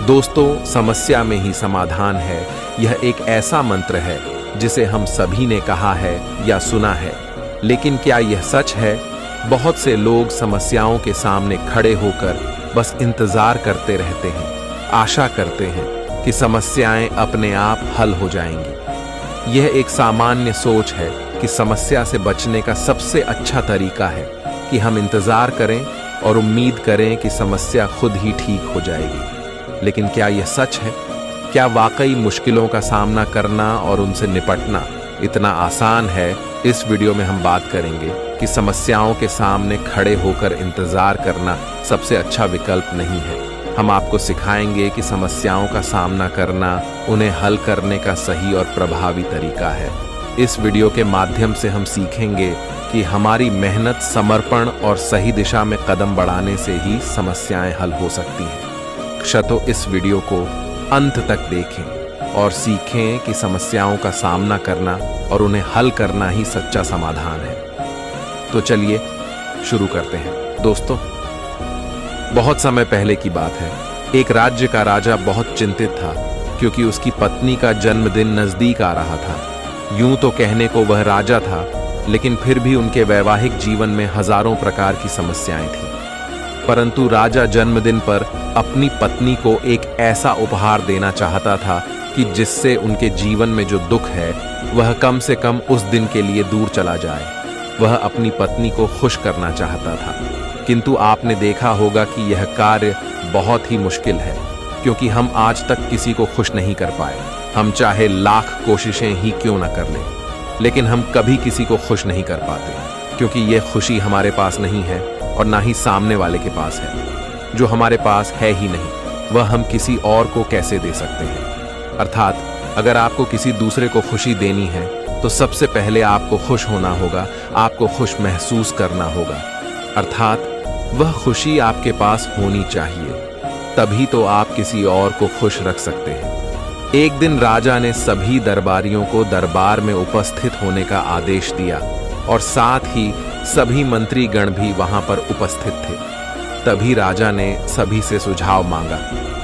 दोस्तों, समस्या में ही समाधान है, यह एक ऐसा मंत्र है जिसे हम सभी ने कहा है या सुना है, लेकिन क्या यह सच है? बहुत से लोग समस्याओं के सामने खड़े होकर बस इंतजार करते रहते हैं, आशा करते हैं कि समस्याएं अपने आप हल हो जाएंगी। यह एक सामान्य सोच है कि समस्या से बचने का सबसे अच्छा तरीका है कि हम इंतजार करें और उम्मीद करें कि समस्या खुद ही ठीक हो जाएगी। लेकिन क्या यह सच है? क्या वाकई मुश्किलों का सामना करना और उनसे निपटना इतना आसान है? इस वीडियो में हम बात करेंगे कि समस्याओं के सामने खड़े होकर इंतजार करना सबसे अच्छा विकल्प नहीं है। हम आपको सिखाएंगे कि समस्याओं का सामना करना उन्हें हल करने का सही और प्रभावी तरीका है। इस वीडियो के माध्यम से हम सीखेंगे कि हमारी मेहनत, समर्पण और सही दिशा में कदम बढ़ाने से ही समस्याएं हल हो सकती हैं। तो इस वीडियो को अंत तक देखें और सीखें कि समस्याओं का सामना करना और उन्हें हल करना ही सच्चा समाधान है। तो चलिए शुरू करते हैं। दोस्तों, बहुत समय पहले की बात है। एक राज्य का राजा बहुत चिंतित था क्योंकि उसकी पत्नी का जन्मदिन नजदीक आ रहा था। यूं तो कहने को वह राजा था, लेकिन फिर भी उनके वैवाहिक जीवन में हजारों प्रकार की समस्याएं थीं। परंतु राजा जन्मदिन पर अपनी पत्नी को एक ऐसा उपहार देना चाहता था कि जिससे उनके जीवन में जो दुख है वह कम से कम उस दिन के लिए दूर चला जाए। वह अपनी पत्नी को खुश करना चाहता था, किंतु आपने देखा होगा कि यह कार्य बहुत ही मुश्किल है, क्योंकि हम आज तक किसी को खुश नहीं कर पाए। हम चाहे लाख कोशिशें ही क्यों न कर लें, लेकिन हम कभी किसी को खुश नहीं कर पाते, क्योंकि यह खुशी हमारे पास नहीं है और ना ही सामने वाले के पास है। जो हमारे पास है ही नहीं, वह हम किसी और को कैसे दे सकते हैं? अर्थात अगर आपको किसी दूसरे को खुशी देनी है तो सबसे पहले आपको खुश होना होगा, आपको खुश महसूस करना होगा। अर्थात वह खुशी आपके पास होनी चाहिए, तभी तो आप किसी और को खुश रख सकते हैं। एक दिन राजा ने सभी दरबारियों को दरबार में उपस्थित होने का आदेश दिया और साथ ही सभी मंत्रीगण भी वहां पर उपस्थित थे। तभी राजा ने सभी से सुझाव मांगा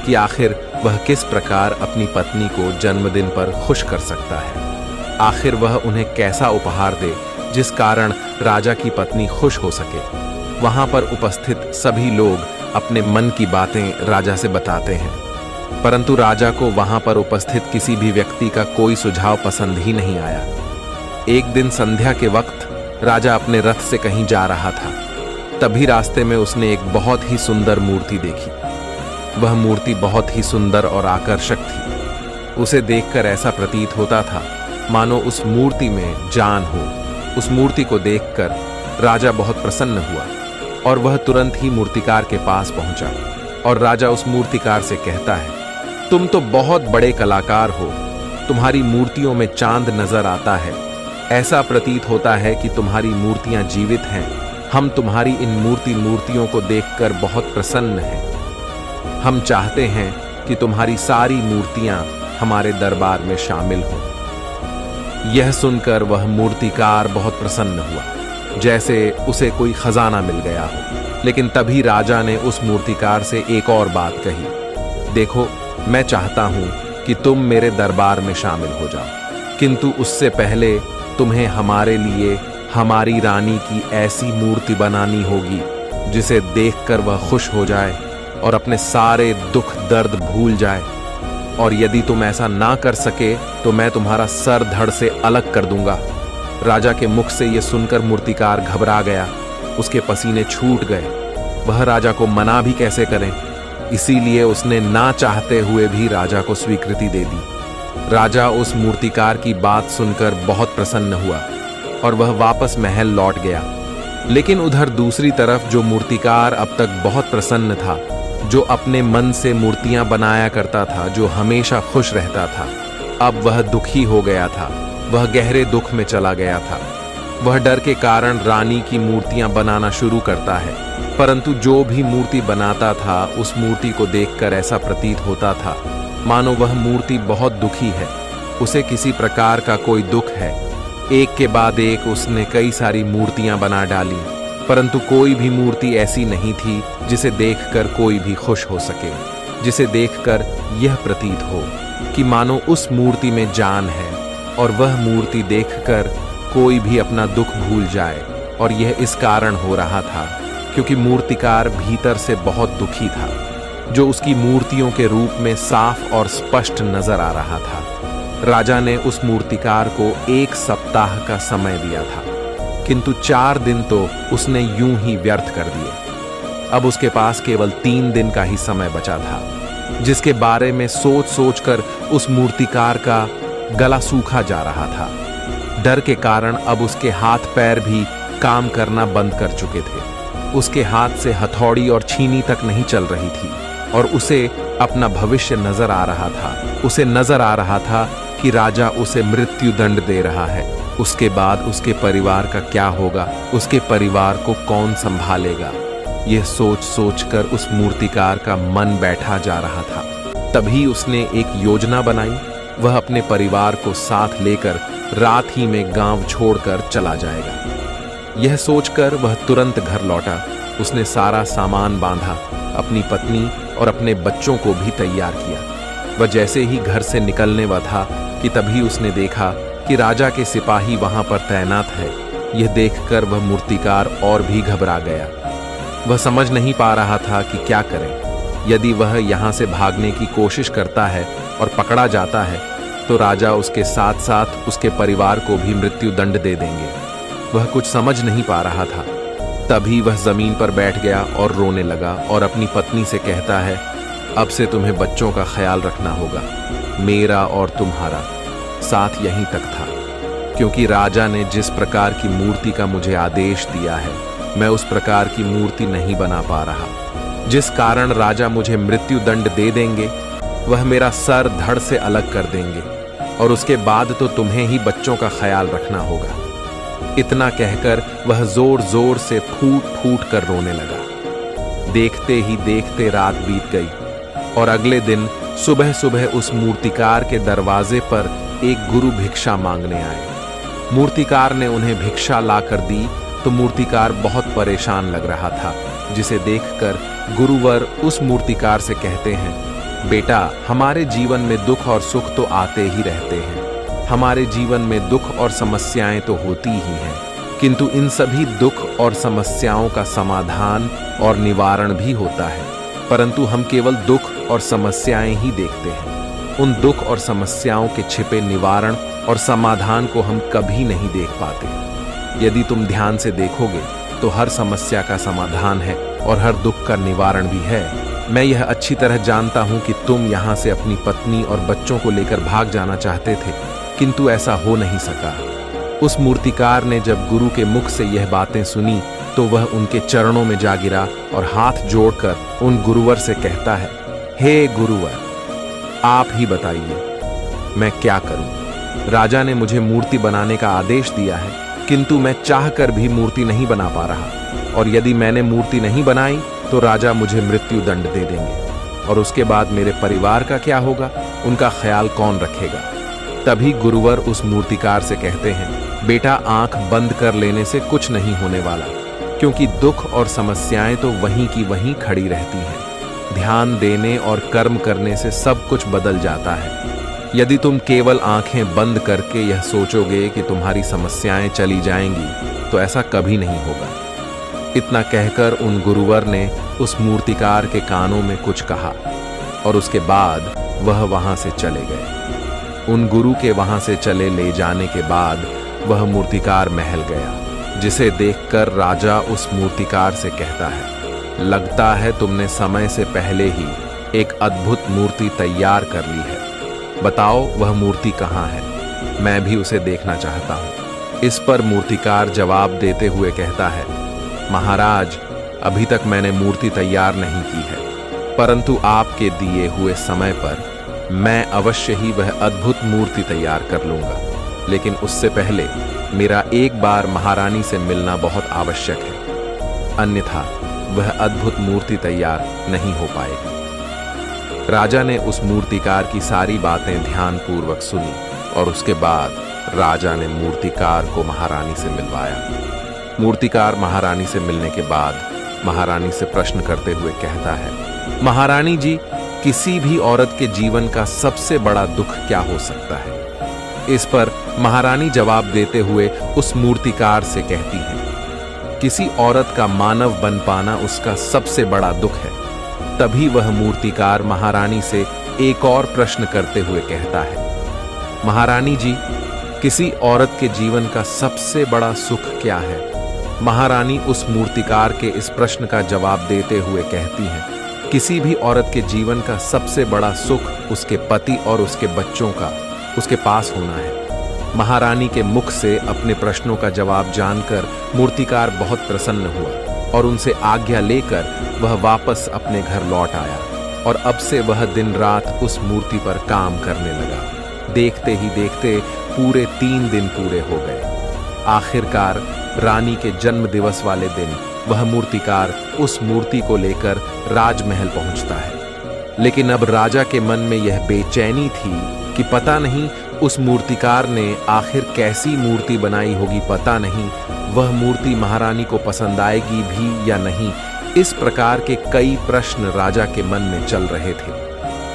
कि आखिर वह किस प्रकार अपनी पत्नी को जन्मदिन पर खुश कर सकता है। आखिर वह उन्हें कैसा उपहार दे जिस कारण राजा की पत्नी खुश हो सके। वहां पर उपस्थित सभी लोग अपने मन की बातें राजा से बताते हैं, परंतु राजा को वहां पर उपस्थित किसी भी व्यक्ति का कोई सुझाव पसंद ही नहीं आया। एक दिन संध्या के वक्त राजा अपने रथ से कहीं जा रहा था। तभी रास्ते में उसने एक बहुत ही सुंदर मूर्ति देखी। वह मूर्ति बहुत ही सुंदर और आकर्षक थी। उसे देखकर ऐसा प्रतीत होता था मानो उस मूर्ति में जान हो। उस मूर्ति को देखकर राजा बहुत प्रसन्न हुआ और वह तुरंत ही मूर्तिकार के पास पहुंचा और राजा उस मूर्तिकार से कहता है, तुम तो बहुत बड़े कलाकार हो, तुम्हारी मूर्तियों में चांद नजर आता है। ऐसा प्रतीत होता है कि तुम्हारी मूर्तियां जीवित हैं। हम तुम्हारी इन मूर्तियों को देखकर बहुत प्रसन्न हैं। हम चाहते हैं कि तुम्हारी सारी मूर्तियां हमारे दरबार में शामिल हों। यह सुनकर वह मूर्तिकार बहुत प्रसन्न हुआ, जैसे उसे कोई खजाना मिल गया हो। लेकिन तभी राजा ने उस मूर्तिकार से एक और बात कही, देखो, मैं चाहता हूं कि तुम मेरे दरबार में शामिल हो जाओ, किंतु उससे पहले तुम्हें हमारे लिए हमारी रानी की ऐसी मूर्ति बनानी होगी जिसे देखकर वह खुश हो जाए और अपने सारे दुख दर्द भूल जाए। और यदि तुम ऐसा ना कर सके तो मैं तुम्हारा सर धड़ से अलग कर दूंगा। राजा के मुख से यह सुनकर मूर्तिकार घबरा गया, उसके पसीने छूट गए। वह राजा को मना भी कैसे करें, इसीलिए उसने ना चाहते हुए भी राजा को स्वीकृति दे दी। राजा उस मूर्तिकार की बात सुनकर बहुत प्रसन्न हुआ और वह वापस महल लौट गया। लेकिन उधर दूसरी तरफ जो मूर्तिकार अब तक बहुत प्रसन्न था, जो अपने मन से मूर्तियां बनाया करता था, जो हमेशा खुश रहता था, अब वह दुखी हो गया था। वह गहरे दुख में चला गया था। वह डर के कारण रानी की मूर्तियां बनाना शुरू करता है, परंतु जो भी मूर्ति बनाता था उस मूर्ति को देखकर ऐसा प्रतीत होता था मानो वह मूर्ति बहुत दुखी है, उसे किसी प्रकार का कोई दुख है। एक के बाद एक उसने कई सारी मूर्तियां बना डाली, परंतु कोई भी मूर्ति ऐसी नहीं थी जिसे देखकर कोई भी खुश हो सके। जिसे देखकर यह प्रतीत हो कि मानो उस मूर्ति में जान है, और वह मूर्ति देखकर कोई भी अपना दुख भूल जाए। और यह इस कारण हो रहा था क्योंकि मूर्तिकार भीतर से बहुत दुखी था, जो उसकी मूर्तियों के रूप में साफ और स्पष्ट नजर आ रहा था। राजा ने उस मूर्तिकार को 1 सप्ताह का समय दिया था, किंतु 4 दिन तो उसने यूं ही व्यर्थ कर दिए। अब उसके पास केवल 3 दिन का ही समय बचा था, जिसके बारे में सोच सोचकर उस मूर्तिकार का गला सूखा जा रहा था। डर के कारण अब उसके हाथ पैर भी काम करना बंद कर चुके थे। उसके हाथ से हथौड़ी और छीनी तक नहीं चल रही थी, और उसे अपना भविष्य नजर आ रहा था। उसे नजर आ रहा था कि राजा उसे मृत्यु दंड दे रहा है। उसके बाद उसके परिवार का क्या होगा, उसके परिवार को कौन संभालेगा, यह सोच सोचकर उस मूर्तिकार का मन बैठा जा रहा था। तभी उसने एक योजना बनाई। वह अपने परिवार को साथ लेकर रात ही में गांव छोड़कर चला जाएगा। यह सोचकर वह तुरंत घर लौटा। उसने सारा सामान बांधा, अपनी पत्नी और अपने बच्चों को भी तैयार किया। वह जैसे ही घर से निकलने वाला था कि तभी उसने देखा कि राजा के सिपाही वहां पर तैनात है। यह देखकर वह मूर्तिकार और भी घबरा गया। वह समझ नहीं पा रहा था कि क्या करे। यदि वह यहां से भागने की कोशिश करता है और पकड़ा जाता है तो राजा उसके साथ साथ उसके परिवार को भी मृत्यु दंड दे देंगे। वह कुछ समझ नहीं पा रहा था। तभी वह जमीन पर बैठ गया और रोने लगा और अपनी पत्नी से कहता है, अब से तुम्हें बच्चों का ख्याल रखना होगा। मेरा और तुम्हारा साथ यहीं तक था, क्योंकि राजा ने जिस प्रकार की मूर्ति का मुझे आदेश दिया है, मैं उस प्रकार की मूर्ति नहीं बना पा रहा। जिस कारण राजा मुझे मृत्यु दंड दे देंगे, वह मेरा सर धड़ से अलग कर देंगे, और उसके बाद तो तुम्हें ही बच्चों का ख्याल रखना होगा। इतना कहकर वह जोर जोर से फूट फूट कर रोने लगा। देखते ही देखते रात बीत गई, और अगले दिन सुबह सुबह उस मूर्तिकार के दरवाजे पर एक गुरु भिक्षा मांगने आए। मूर्तिकार ने उन्हें भिक्षा लाकर दी तो मूर्तिकार बहुत परेशान लग रहा था, जिसे देखकर गुरुवर उस मूर्तिकार से कहते हैं, बेटा, हमारे जीवन में दुख और सुख तो आते ही रहते हैं। हमारे जीवन में दुख और समस्याएं तो होती ही हैं, किंतु इन सभी दुख और समस्याओं का समाधान और निवारण भी होता है, परंतु हम केवल दुख और समस्याएं ही देखते हैं। उन दुख और समस्याओं के छिपे निवारण और समाधान को हम कभी नहीं देख पाते। यदि तुम ध्यान से देखोगे तो हर समस्या का समाधान है और हर दुख का निवारण भी है। मैं यह अच्छी तरह जानता हूं कि तुम यहां से अपनी पत्नी और बच्चों को लेकर भाग जाना चाहते थे, किंतु ऐसा हो नहीं सका। उस मूर्तिकार ने जब गुरु के मुख से यह बातें सुनी तो वह उनके चरणों में जा गिरा और हाथ जोड़कर उन गुरुवर से कहता है, हे गुरुवर, आप ही बताइए मैं क्या करूं। राजा ने मुझे मूर्ति बनाने का आदेश दिया है, किंतु मैं चाहकर भी मूर्ति नहीं बना पा रहा, और यदि मैंने मूर्ति नहीं बनाई तो राजा मुझे मृत्यु दंड दे देंगे, और उसके बाद मेरे परिवार का क्या होगा, उनका ख्याल कौन रखेगा। तभी गुरुवर उस मूर्तिकार से कहते हैं, बेटा, आंख बंद कर लेने से कुछ नहीं होने वाला, क्योंकि दुख और समस्याएं तो वहीं की वहीं खड़ी रहती हैं। ध्यान देने और कर्म करने से सब कुछ बदल जाता है। यदि तुम केवल आंखें बंद करके यह सोचोगे कि तुम्हारी समस्याएं चली जाएंगी, तो ऐसा कभी नहीं होगा। इतना कहकर उन गुरुवर ने उस मूर्तिकार के कानों में कुछ कहा, और उसके बाद वह वहां से चले गए। उन गुरु के वहां से चले ले जाने के बाद वह मूर्तिकार महल गया, जिसे देखकर राजा उस मूर्तिकार से कहता है, लगता है तुमने समय से पहले ही एक अद्भुत मूर्ति तैयार कर ली है। बताओ वह मूर्ति कहाँ है, मैं भी उसे देखना चाहता हूँ। इस पर मूर्तिकार जवाब देते हुए कहता है, महाराज, अभी तक मैंने मूर्ति तैयार नहीं की है, परंतु आपके दिए हुए समय पर मैं अवश्य ही वह अद्भुत मूर्ति तैयार कर लूंगा। लेकिन उससे पहले मेरा एक बार महारानी से मिलना बहुत आवश्यक है, अन्यथा वह अद्भुत मूर्ति तैयार नहीं हो पाएगी। राजा ने उस मूर्तिकार की सारी बातें ध्यानपूर्वक सुनी, और उसके बाद राजा ने मूर्तिकार को महारानी से मिलवाया। मूर्तिकार महारानी से मिलने के बाद महारानी से प्रश्न करते हुए कहता है, महारानी जी, किसी भी औरत के जीवन का सबसे बड़ा दुख क्या हो सकता है? इस पर महारानी जवाब देते हुए उस मूर्तिकार से कहती है, किसी औरत का मानव बन पाना उसका सबसे बड़ा दुख है। तभी वह मूर्तिकार महारानी से एक और प्रश्न करते हुए कहता है, महारानी जी, किसी औरत के जीवन का सबसे बड़ा सुख क्या है? महारानी उस मूर्तिकार के इस प्रश्न का जवाब देते हुए कहती हैं, किसी भी औरत के जीवन का सबसे बड़ा सुख उसके पति और उसके बच्चों का उसके पास होना है। महारानी के मुख से अपने प्रश्नों का जवाब जानकर मूर्तिकार बहुत प्रसन्न हुआ और उनसे आज्ञा लेकर वह वापस अपने घर लौट आया और अब से वह दिन रात उस मूर्ति पर काम करने लगा। देखते ही देखते पूरे 3 दिन पूरे हो गए। आखिरकार रानी के जन्म दिवस वाले दिन वह मूर्तिकार उस मूर्ति को लेकर राजमहल पहुंचता है। लेकिन अब राजा के मन में यह बेचैनी थी कि पता नहीं उस मूर्तिकार ने आखिर कैसी मूर्ति बनाई होगी, पता नहीं वह मूर्ति महारानी को पसंद आएगी भी या नहीं। इस प्रकार के कई प्रश्न राजा के मन में चल रहे थे।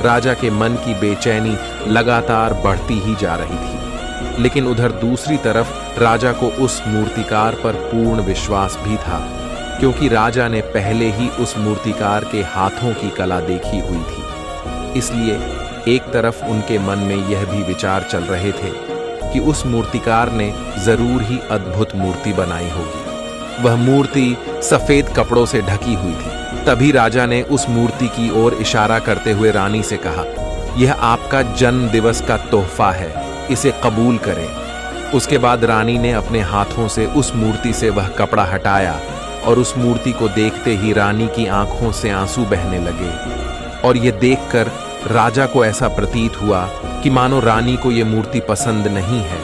राजा के मन की बेचैनी लगातार बढ़ती ही जा रही थी। लेकिन उधर दूसरी तरफ राजा को उस मूर्तिकार पर पूर्ण विश्वास भी था, क्योंकि राजा ने पहले ही उस मूर्तिकार के हाथों की कला देखी हुई थी। इसलिए एक तरफ उनके मन में यह भी विचार चल रहे थे कि उस मूर्तिकार ने जरूर ही अद्भुत मूर्ति बनाई होगी। वह मूर्ति सफेद कपड़ों से ढकी हुई थी। तभी राजा ने उस मूर्ति की ओर इशारा करते हुए रानी से कहा, यह आपका जन्म दिवस का तोहफा है, इसे कबूल करें। उसके बाद रानी ने अपने हाथों से उस मूर्ति से वह कपड़ा हटाया और उस मूर्ति को देखते ही रानी की आंखों से आंसू बहने लगे और यह देखकर राजा को ऐसा प्रतीत हुआ कि मानो रानी को यह मूर्ति पसंद नहीं है।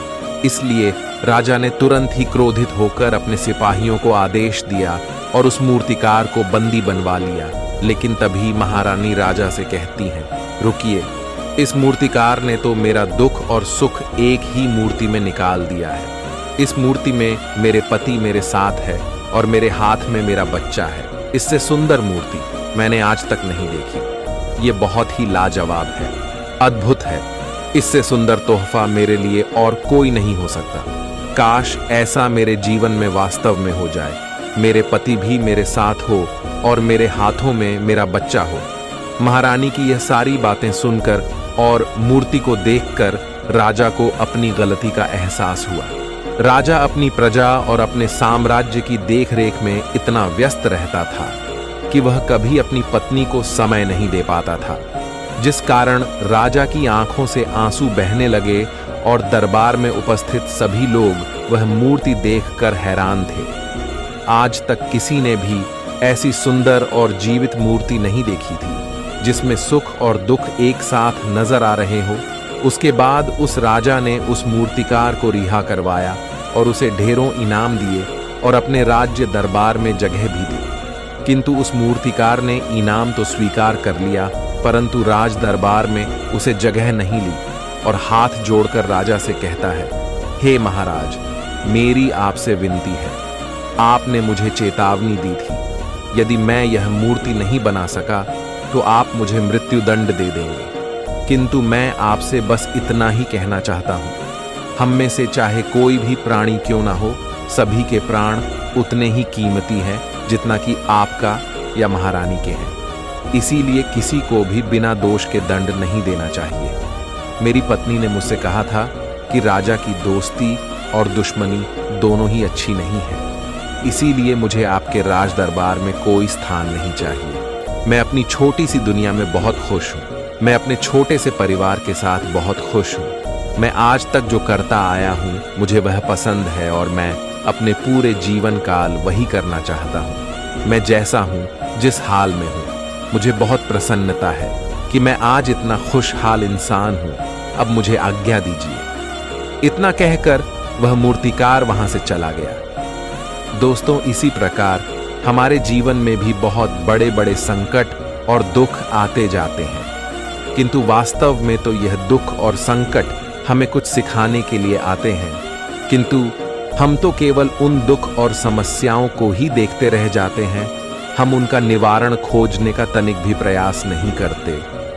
इसलिए राजा ने तुरंत ही क्रोधित होकर अपने सिपाहियों को आदेश दिया और उस मूर्तिकार को बंदी बनवा लिया। लेकिन तभी महारानी राजा से कहती हैं, रुकिए, इस मूर्तिकार ने तो मेरा दुख और सुख एक ही मूर्ति में निकाल दिया है। इस मूर्ति में मेरे पति मेरे साथ है और मेरे हाथ में मेरा बच्चा है। इससे सुंदर मूर्ति मैंने आज तक नहीं देखी। ये बहुत ही लाजवाब है, अद्भुत है। इससे सुंदर तोहफा मेरे लिए और कोई नहीं हो सकता। काश ऐसा मेरे जीवन में वास्तव में हो जाए। मेरे पति भी मेरे साथ हो और मेरे हाथों में मेरा बच्चा हो। महारानी की यह सारी बातें सुनकर और मूर्ति को देखकर राजा को अपनी गलती का एहसास हुआ। राजा अपनी प्रजा और अपने साम्राज्य की देखरेख में इतना व्यस्त रहता था कि वह कभी अपनी पत्नी को समय नहीं दे पाता था, जिस कारण राजा की आंखों से आंसू बहने लगे और दरबार में उपस्थित सभी लोग वह मूर्ति देखकर हैरान थे। आज तक किसी ने भी ऐसी सुंदर और जीवित मूर्ति नहीं देखी थी, जिसमें सुख और दुख एक साथ नजर आ रहे हो। उसके बाद उस राजा ने उस मूर्तिकार को रिहा करवाया और उसे ढेरों इनाम दिए और अपने राज्य दरबार में जगह भी दी। किंतु उस मूर्तिकार ने इनाम तो स्वीकार कर लिया, परंतु राज दरबार में उसे जगह नहीं ली और हाथ जोड़कर राजा से कहता है, हे महाराज, मेरी आपसे विनती है। आपने मुझे चेतावनी दी थी, यदि मैं यह मूर्ति नहीं बना सका तो आप मुझे मृत्युदंड दे देंगे। किंतु मैं आपसे बस इतना ही कहना चाहता हूँ, हम में से चाहे कोई भी प्राणी क्यों ना हो, सभी के प्राण उतने ही कीमती हैं जितना कि आपका या महारानी के हैं। इसीलिए किसी को भी बिना दोष के दंड नहीं देना चाहिए। मेरी पत्नी ने मुझसे कहा था कि राजा की दोस्ती और दुश्मनी दोनों ही अच्छी नहीं है। इसीलिए मुझे आपके राज दरबार में कोई स्थान नहीं चाहिए। मैं अपनी छोटी सी दुनिया में बहुत खुश हूँ। मैं अपने छोटे से परिवार के साथ बहुत खुश हूँ। मैं आज तक जो करता आया हूँ मुझे वह पसंद है और मैं अपने पूरे जीवन काल वही करना चाहता हूँ। मैं जैसा हूँ, जिस हाल में हूँ, मुझे बहुत प्रसन्नता है कि मैं आज इतना खुशहाल इंसान हूँ। अब मुझे आज्ञा दीजिए। इतना कहकर वह मूर्तिकार वहां से चला गया। दोस्तों, इसी प्रकार हमारे जीवन में भी बहुत बड़े बड़े संकट और दुख आते जाते हैं, किंतु वास्तव में तो यह दुख और संकट हमें कुछ सिखाने के लिए आते हैं। किंतु हम तो केवल उन दुख और समस्याओं को ही देखते रह जाते हैं। हम उनका निवारण खोजने का तनिक भी प्रयास नहीं करते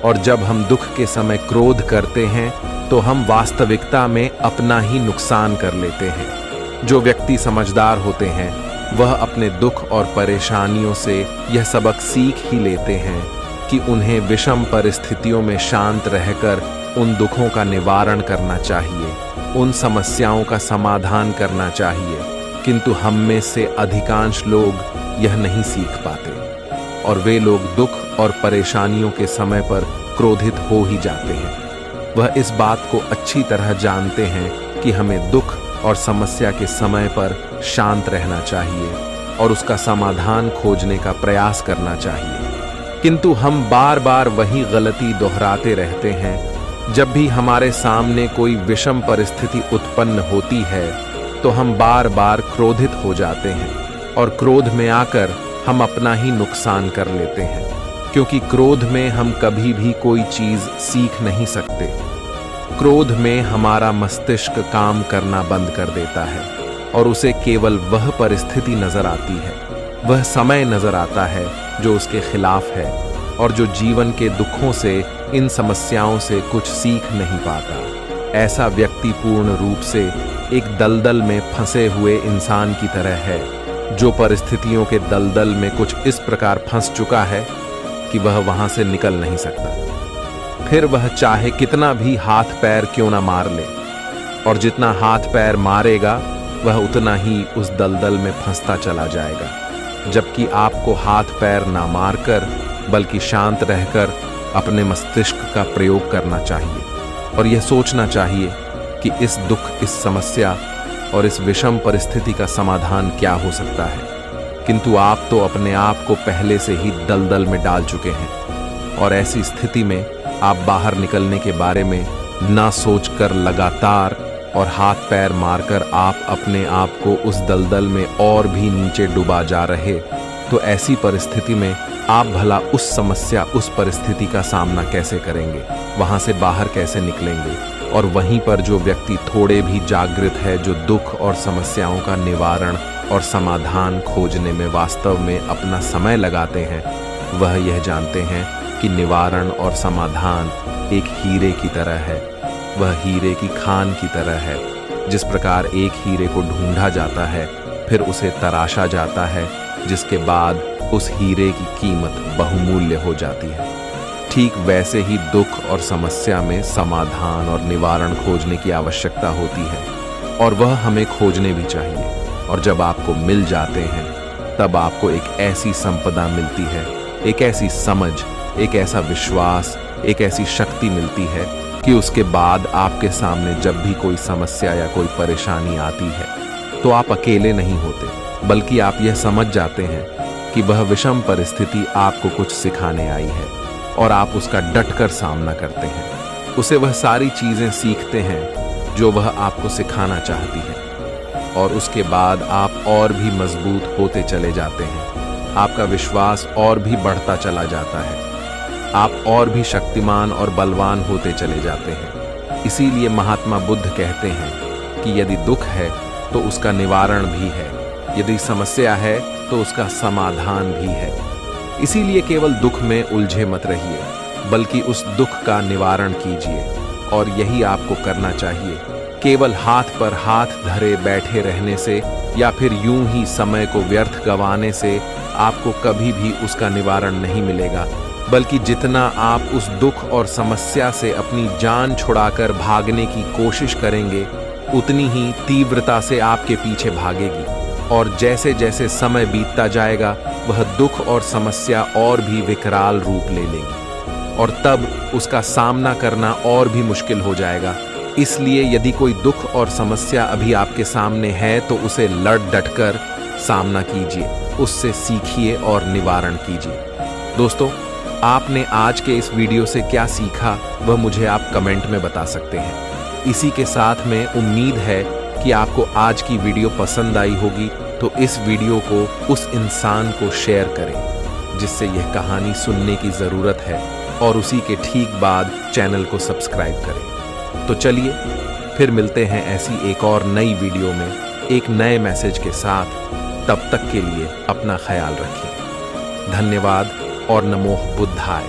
और जब हम दुख के समय क्रोध करते हैं तो हम वास्तविकता में अपना ही नुकसान कर लेते हैं। जो व्यक्ति समझदार होते हैं वह अपने दुख और परेशानियों से यह सबक सीख ही लेते हैं कि उन्हें विषम परिस्थितियों में शांत रहकर उन दुखों का निवारण करना चाहिए, उन समस्याओं का समाधान करना चाहिए। किंतु हम में से अधिकांश लोग यह नहीं सीख पाते और वे लोग दुख और परेशानियों के समय पर क्रोधित हो ही जाते हैं। वह इस बात को अच्छी तरह जानते हैं कि हमें दुख और समस्या के समय पर शांत रहना चाहिए और उसका समाधान खोजने का प्रयास करना चाहिए। किंतु हम बार बार वही गलती दोहराते रहते हैं। जब भी हमारे सामने कोई विषम परिस्थिति उत्पन्न होती है तो हम बार बार क्रोधित हो जाते हैं और क्रोध में आकर हम अपना ही नुकसान कर लेते हैं, क्योंकि क्रोध में हम कभी भी कोई चीज सीख नहीं सकते। क्रोध में हमारा मस्तिष्क काम करना बंद कर देता है और उसे केवल वह परिस्थिति नजर आती है, वह समय नजर आता है जो उसके खिलाफ है और जो जीवन के दुखों से, इन समस्याओं से कुछ सीख नहीं पाता। ऐसा व्यक्ति पूर्ण रूप से एक दलदल में फंसे हुए इंसान की तरह है, जो परिस्थितियों के दलदल में कुछ इस प्रकार फंस चुका है कि वह वहां से निकल नहीं सकता। फिर वह चाहे कितना भी हाथ पैर क्यों ना मार ले, और जितना हाथ पैर मारेगा वह उतना ही उस दलदल में फंसता चला जाएगा। जबकि आपको हाथ पैर ना मारकर बल्कि शांत रहकर अपने मस्तिष्क का प्रयोग करना चाहिए और यह सोचना चाहिए कि इस दुख, इस समस्या और इस विषम परिस्थिति का समाधान क्या हो सकता है। किंतु आप तो अपने आप को पहले से ही दलदल में डाल चुके हैं और ऐसी स्थिति में आप बाहर निकलने के बारे में ना सोचकर लगातार और हाथ पैर मारकर आप अपने आप को उस दलदल में और भी नीचे डुबा जा रहे, तो ऐसी परिस्थिति में आप भला उस समस्या, उस परिस्थिति का सामना कैसे करेंगे, वहां से बाहर कैसे निकलेंगे। और वहीं पर जो व्यक्ति थोड़े भी जागृत है, जो दुख और समस्याओं का निवारण और समाधान खोजने में वास्तव में अपना समय लगाते हैं, वह यह जानते हैं कि निवारण और समाधान एक हीरे की तरह है। वह हीरे की खान की तरह है। जिस प्रकार एक हीरे को ढूंढा जाता है, फिर उसे तराशा जाता है, जिसके बाद उस हीरे की कीमत बहुमूल्य हो जाती है। ठीक वैसे ही दुख और समस्या में समाधान और निवारण खोजने की आवश्यकता होती है और वह हमें खोजने भी चाहिए। और जब आपको मिल जाते हैं तब आपको एक ऐसी संपदा मिलती है, एक ऐसी समझ, एक ऐसा विश्वास, एक ऐसी शक्ति मिलती है कि उसके बाद आपके सामने जब भी कोई समस्या या कोई परेशानी आती है तो आप अकेले नहीं होते, बल्कि आप यह समझ जाते हैं कि वह विषम परिस्थिति आपको कुछ सिखाने आई है और आप उसका डटकर सामना करते हैं। उसे वह सारी चीजें सीखते हैं जो वह आपको सिखाना चाहती है और उसके बाद आप और भी मजबूत होते चले जाते हैं। आपका विश्वास और भी बढ़ता चला जाता है, आप और भी शक्तिमान और बलवान होते चले जाते हैं। इसीलिए महात्मा बुद्ध कहते हैं कि यदि दुख है तो उसका निवारण भी है, यदि समस्या है तो उसका समाधान भी है। इसीलिए केवल दुख में उलझे मत रहिए, बल्कि उस दुख का निवारण कीजिए। और यही आपको करना चाहिए। केवल हाथ पर हाथ धरे बैठे रहने से या फिर यूं ही समय को व्यर्थ गंवाने से आपको कभी भी उसका निवारण नहीं मिलेगा, बल्कि जितना आप उस दुख और समस्या से अपनी जान छुड़ाकर भागने की कोशिश करेंगे, उतनी ही तीव्रता से आपके पीछे भागेगी। और जैसे जैसे समय बीतता जाएगा वह दुख और समस्या और भी विकराल रूप ले लेगी और तब उसका सामना करना और भी मुश्किल हो जाएगा। इसलिए यदि कोई दुख और समस्या अभी आपके सामने है तो उसे लड़ डटकर सामना कीजिए, उससे सीखिए और निवारण कीजिए। दोस्तों, आपने आज के इस वीडियो से क्या सीखा वह मुझे आप कमेंट में बता सकते हैं। इसी के साथ में उम्मीद है कि आपको आज की वीडियो पसंद आई होगी, तो इस वीडियो को उस इंसान को शेयर करें जिससे यह कहानी सुनने की ज़रूरत है और उसी के ठीक बाद चैनल को सब्सक्राइब करें। तो चलिए फिर मिलते हैं ऐसी एक और नई वीडियो में एक नए मैसेज के साथ। तब तक के लिए अपना ख्याल रखिए। धन्यवाद और नमो बुद्धाय।